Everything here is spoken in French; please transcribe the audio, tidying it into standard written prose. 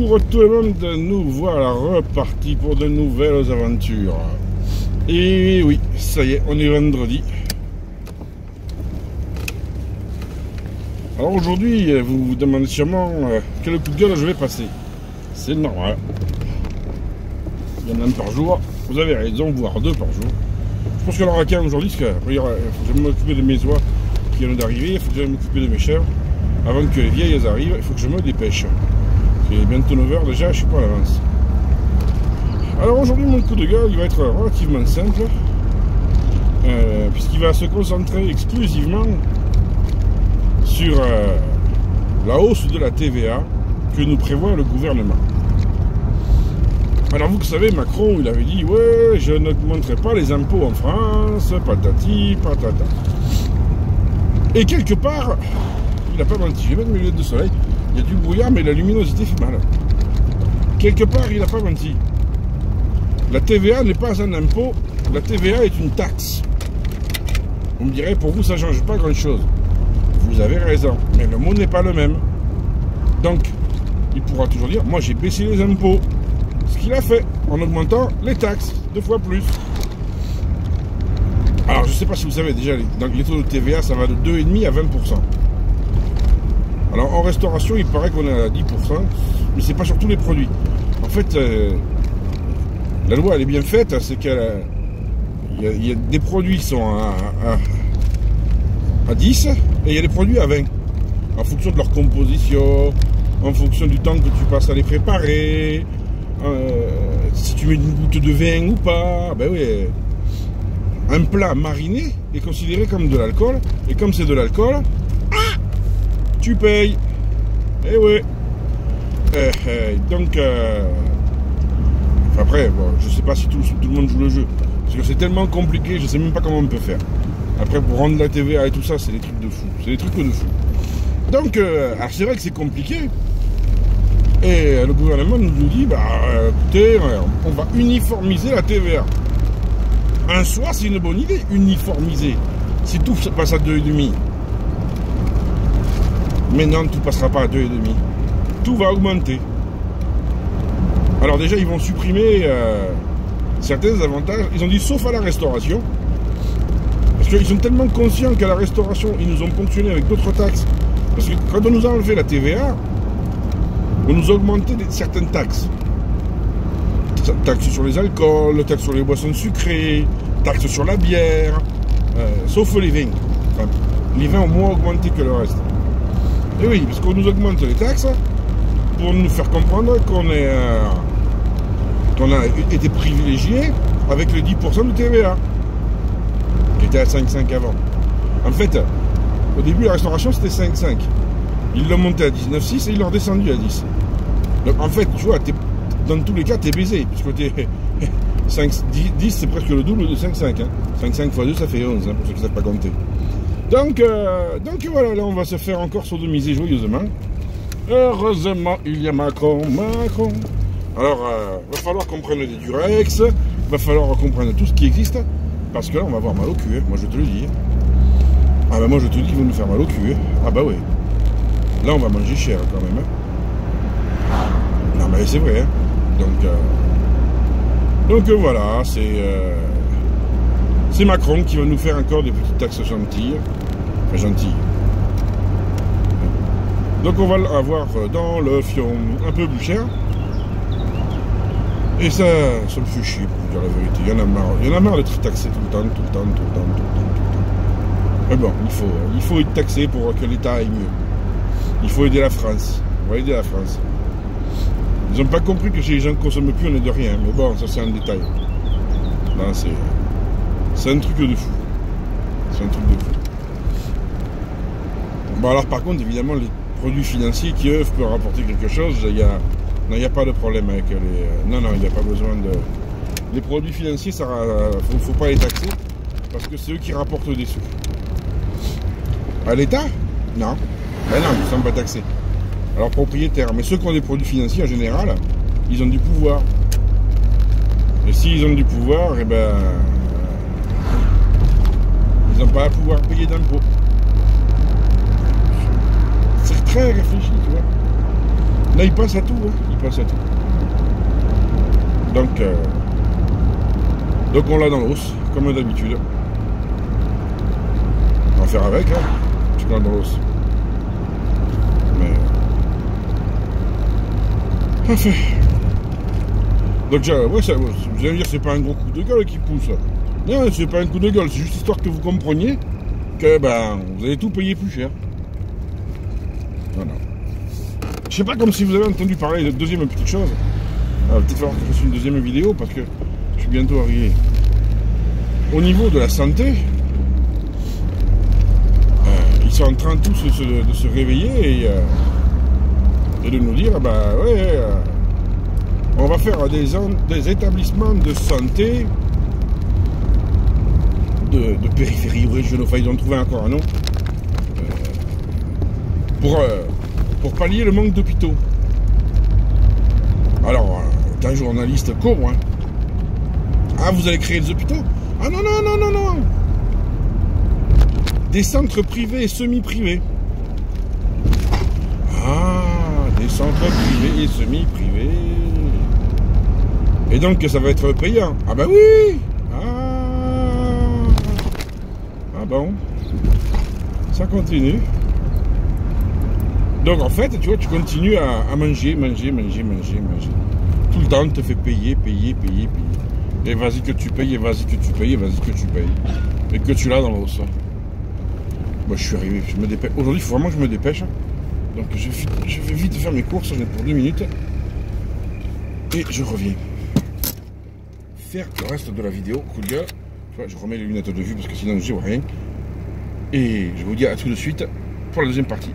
Pour tout le monde, nous voilà repartis pour de nouvelles aventures. Et oui, ça y est, on est vendredi. Alors aujourd'hui, vous vous demandez sûrement quel coup de gueule je vais passer. C'est normal. Il y en a un par jour. Vous avez raison, voire deux par jour. Je pense qu'il y en aura qu'un aujourd'hui, parce qu'il faut que je m'occupe de mes oies qui viennent d'arriver. Il faut que je m'occupe de mes chèvres. Avant que les vieilles arrivent, il faut que je me dépêche. C'est bientôt 9h déjà, je suis pas à l'avance. Alors aujourd'hui, mon coup de gueule, il va être relativement simple. Puisqu'il va se concentrer exclusivement sur la hausse de la TVA que nous prévoit le gouvernement. Alors vous savez, Macron, il avait dit « Ouais, je n'augmenterai pas les impôts en France, patati, patata. » Et quelque part, il n'a pas menti. Je vais mettre mes lunettes de soleil. Il y a du brouillard, mais la luminosité fait mal. Quelque part, il n'a pas menti. La TVA n'est pas un impôt, la TVA est une taxe. On me dirait, pour vous, ça ne change pas grand-chose. Vous avez raison, mais le mot n'est pas le même. Donc, il pourra toujours dire, moi j'ai baissé les impôts. Ce qu'il a fait, en augmentant les taxes, 2 fois plus. Alors, je ne sais pas si vous savez, déjà, les taux de TVA, ça va de 2,5 à 20%. Alors, en restauration, il paraît qu'on est à 10%, mais c'est pas sur tous les produits. En fait, la loi, elle est bien faite, c'est qu'il y a des produits qui sont à 10, et il y a des produits à 20. En fonction de leur composition, en fonction du temps que tu passes à les préparer, si tu mets une goutte de vin ou pas, ben oui. Un plat mariné est considéré comme de l'alcool, et comme c'est de l'alcool, tu payes. Eh oui. Donc, après, bon, je sais pas si tout le monde joue le jeu, parce que c'est tellement compliqué, je sais même pas comment on peut faire. Après, pour rendre la TVA et tout ça, c'est des trucs de fou. C'est des trucs de fou. Donc, alors c'est vrai que c'est compliqué. Et le gouvernement nous dit, bah, écoutez, on va uniformiser la TVA. En soi, c'est une bonne idée, uniformiser. Si tout passe à 2,5. Mais non, tout passera pas à 2,5. Tout va augmenter. Alors déjà, ils vont supprimer certains avantages. Ils ont dit, sauf à la restauration. Parce qu'ils sont tellement conscients qu'à la restauration, ils nous ont ponctionné avec d'autres taxes. Parce que quand on nous a enlevé la TVA, on nous a augmenté certaines taxes. Taxes sur les alcools, taxes sur les boissons sucrées, taxes sur la bière, sauf les vins. Enfin, les vins ont moins augmenté que le reste. Et oui, parce qu'on nous augmente les taxes pour nous faire comprendre qu'on a été privilégié avec le 10% de TVA, qui était à 5,5 avant. En fait, au début, la restauration, c'était 5,5. Ils l'ont monté à 19,6 et ils l'ont redescendu à 10. Donc, en fait, tu vois, dans tous les cas, t'es baisé, puisque 10, c'est presque le double de 5,5. Hein. 5,5 x 2, ça fait 11, hein, pour ceux qui ne savent pas compter. Donc voilà, là, on va se faire encore sodomiser joyeusement. Heureusement, il y a Macron. Alors, va falloir qu'on prenne des Durex, va falloir qu'on prenne tout ce qui existe, parce que là, on va avoir mal au cul, hein, moi je te le dis. Ah bah moi je te dis qu'ils vont nous faire mal au cul. Hein. Ah bah ouais. Là, on va manger cher quand même. Hein. Non mais c'est vrai. Hein. Donc voilà, c'est Macron qui va nous faire encore des petites taxes gentilles. Enfin gentilles. Donc on va l'avoir dans le fion un peu plus cher. Et ça me fait chier pour dire la vérité. Il y en a marre d'être taxé tout le temps. Mais bon, il faut être taxé pour que l'État aille mieux. Il faut aider la France. On va aider la France. Ils n'ont pas compris que si les gens ne consomment plus, on est de rien. Mais bon, ça c'est un détail. Là, c'est un truc de fou. C'est un truc de fou. Bon, alors par contre, évidemment, les produits financiers qui, eux, peuvent rapporter quelque chose, il n'y a pas de problème avec les... Non, il n'y a pas besoin de... Les produits financiers, il ne faut pas les taxer, parce que c'est eux qui rapportent des sous. À l'État? Non. Ben non, ils ne sont pas taxés. Alors propriétaires. Mais ceux qui ont des produits financiers, en général, ils ont du pouvoir. Et s'ils ont du pouvoir, eh ben... ils n'ont pas à pouvoir payer d'impôts. C'est très réfléchi, tu vois. Non, il passe à tout, hein. Il passe à tout. Donc on l'a dans l'os, comme d'habitude. On va faire avec, hein. Tu l'as dans l'os. Mais... Enfin. Donc ouais, ça, vous allez dire, c'est pas un gros coup de gueule qui pousse. Non, c'est pas un coup de gueule, c'est juste histoire que vous compreniez que ben vous allez tout payer plus cher. Voilà. Je sais pas, comme si vous avez entendu parler de deuxième petite chose. Il va peut-être falloir que je fasse une deuxième vidéo parce que je suis bientôt arrivé. Au niveau de la santé, ils sont en train tous de se réveiller et de nous dire, bah ouais, on va faire des établissements de santé de périphérie ou régionaux, enfin ils ont trouvé encore un nom, pour pallier le manque d'hôpitaux. Alors, t'es un journaliste con, hein. Ah, vous allez créer des hôpitaux? Ah non, non, non, non, non. Des centres privés et semi-privés. Ah, des centres privés et semi-privés. Et donc, ça va être payant. Ah bah oui. Ah bon. Ça continue. Donc en fait, tu vois, tu continues à manger. Tout le temps, on te fait payer. Et vas-y que tu payes, et vas-y que tu payes. Et que tu l'as dans l'os. Moi, je suis arrivé, je me dépêche. Aujourd'hui, il faut vraiment que je me dépêche. Donc je vais vite faire mes courses, j'en ai pour 2 minutes. Et je reviens. Faire le reste de la vidéo, coup de gueule. Tu vois, je remets les lunettes de vue parce que sinon je vois rien. Et je vous dis à tout de suite pour la deuxième partie.